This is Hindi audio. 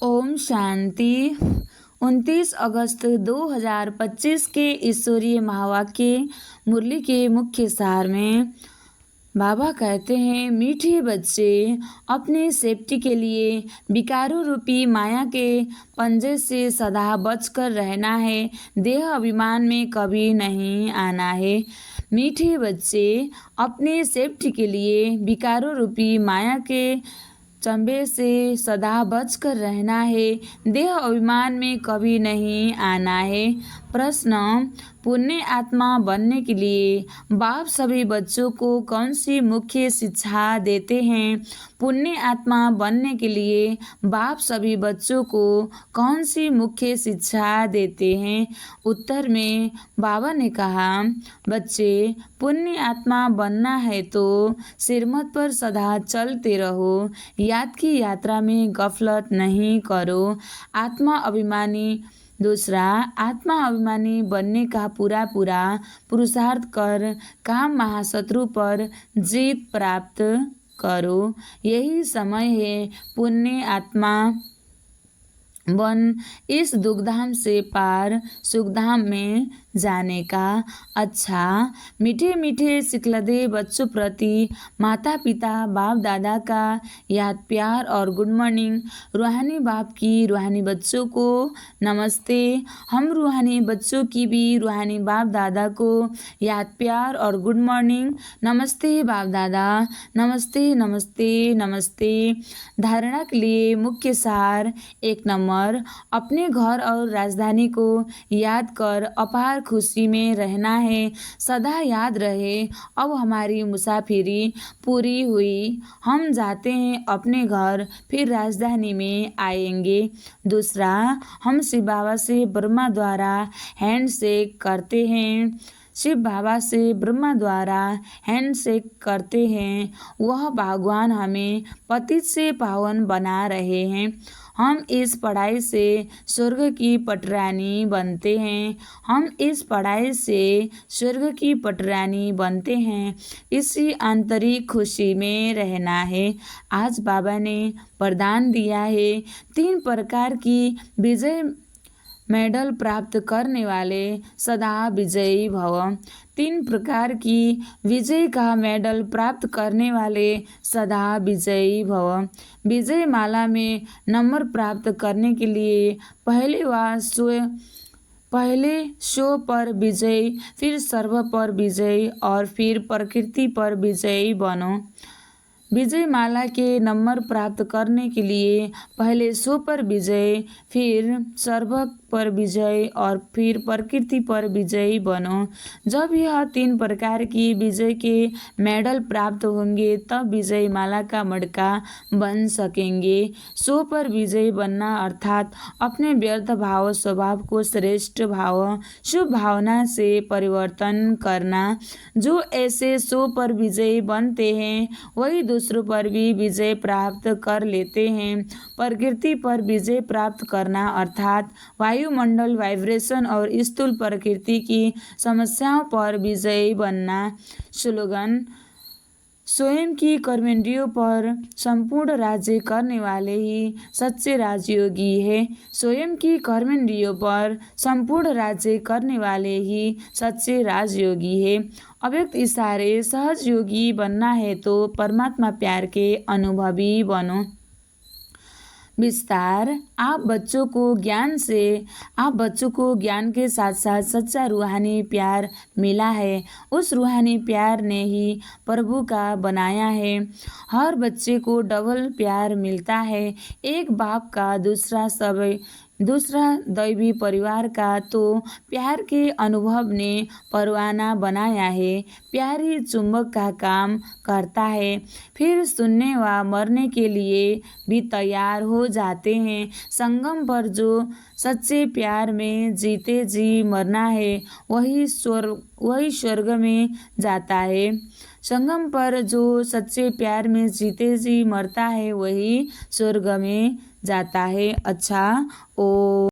ओम शांति। 29 अगस्त 2025 के ईश्वरीय महावाक्य मुरली के मुख्य सार में बाबा कहते हैं, मीठे बच्चे, अपने सेफ्टी के लिए विकारों रूपी माया के पंजे से सदा बचकर रहना है। देह अभिमान में कभी नहीं आना है। मीठे बच्चे, अपने सेफ्टी के लिए विकारों रूपी माया के चंबे से सदा बचकर रहना है। देह अभिमान में कभी नहीं आना है। प्रश्न, पुण्य आत्मा बनने के लिए बाप सभी बच्चों को कौन सी मुख्य शिक्षा देते हैं? पुण्य आत्मा बनने के लिए बाप सभी बच्चों को कौन सी मुख्य शिक्षा देते हैं? उत्तर में बाबा ने कहा, बच्चे, पुण्य आत्मा बनना है तो सिरमत पर सदा चलते रहो। याद की यात्रा में गफलत नहीं करो। आत्मा अभिमानी दूसरा, आत्मा अभिमानी बनने का पूरा पुरुषार्थ कर काम महाशत्रु पर जीत प्राप्त करो। यही समय है पुण्य आत्मा बन इस दुखधाम से पार सुखधाम में जाने का। अच्छा, मीठे मीठे सिखलदे बच्चों प्रति माता पिता बाप दादा का याद प्यार और गुड मॉर्निंग। रूहानी बाप की रूहानी बच्चों को नमस्ते। हम रूहानी बच्चों की भी रूहानी बाप दादा को याद प्यार और गुड मॉर्निंग। नमस्ते बाप दादा, नमस्ते नमस्ते नमस्ते। धारणा के लिए मुख्य सार 1 नंबर, अपने घर और राजधानी को याद कर अपार खुशी में रहना है। सदा याद रहे, अब हमारी मुसाफिरी पूरी हुई। हम जाते हैं अपने घर, फिर राजधानी में आएंगे। दूसरा, हम शिव बाबा से ब्रह्मा द्वारा हैंडशेक करते हैं। शिव बाबा से ब्रह्मा द्वारा हैंडशेक करते हैं। वह भगवान हमें पतित से पावन बना रहे हैं। हम इस पढ़ाई से स्वर्ग की पटरानी बनते हैं। हम इस पढ़ाई से स्वर्ग की पटरानी बनते हैं। इसी आंतरिक खुशी में रहना है। आज बाबा ने वरदान दिया है, 3 प्रकार की विजय मेडल प्राप्त करने वाले सदा विजयी भव। 3 प्रकार की विजय का मेडल प्राप्त करने वाले सदा विजयी भव। विजय माला में नंबर प्राप्त करने के लिए पहले स्व पर विजय, फिर सर्व पर विजय और फिर प्रकृति पर विजयी बनो। विजय माला के नंबर प्राप्त करने के लिए पहले स्व पर विजय, फिर सर्व पर विजय और फिर प्रकृति पर विजयी बनो। जब यह 3 प्रकार की विजय के मेडल प्राप्त होंगे तब विजय माला का मटका बन सकेंगे। स्व पर विजयी बनना अर्थात अपने व्यर्थ भाव स्वभाव को श्रेष्ठ भाव शुभ भावना से परिवर्तन करना। जो ऐसे स्व पर विजयी बनते हैं वही दूसरों पर भी विजय प्राप्त कर लेते हैं। प्रकृति पर विजय प्राप्त करना अर्थात वायुमंडल वाइब्रेशन और स्थूल प्रकृति की समस्याओं पर विजयी बनना। स्लोगन, स्वयं की कर्मेंद्रियों पर संपूर्ण राज्य करने वाले ही सच्चे राजयोगी है। स्वयं की कर्मेंद्रियों पर संपूर्ण राज्य करने वाले ही सच्चे राजयोगी है। अव्यक्त इशारे सहज योगी बनना है तो परमात्मा प्यार के अनुभवी बनो। विस्तार, आप बच्चों को ज्ञान के साथ साथ सच्चा रूहानी प्यार मिला है। उस रूहानी प्यार ने ही प्रभु का बनाया है। हर बच्चे को डबल प्यार मिलता है, एक बाप का, दूसरा दैवी परिवार का। तो प्यार के अनुभव ने परवाना बनाया है। प्यार ही चुंबक का काम करता है। फिर सुनने व मरने के लिए भी तैयार हो जाते हैं। संगम पर जो सच्चे प्यार में जीते जी मरना है वही स्वर्ग में जाता है। संगम पर जो सच्चे प्यार में जीते जी मरता है वही स्वर्ग में जाता है। अच्छा, ओ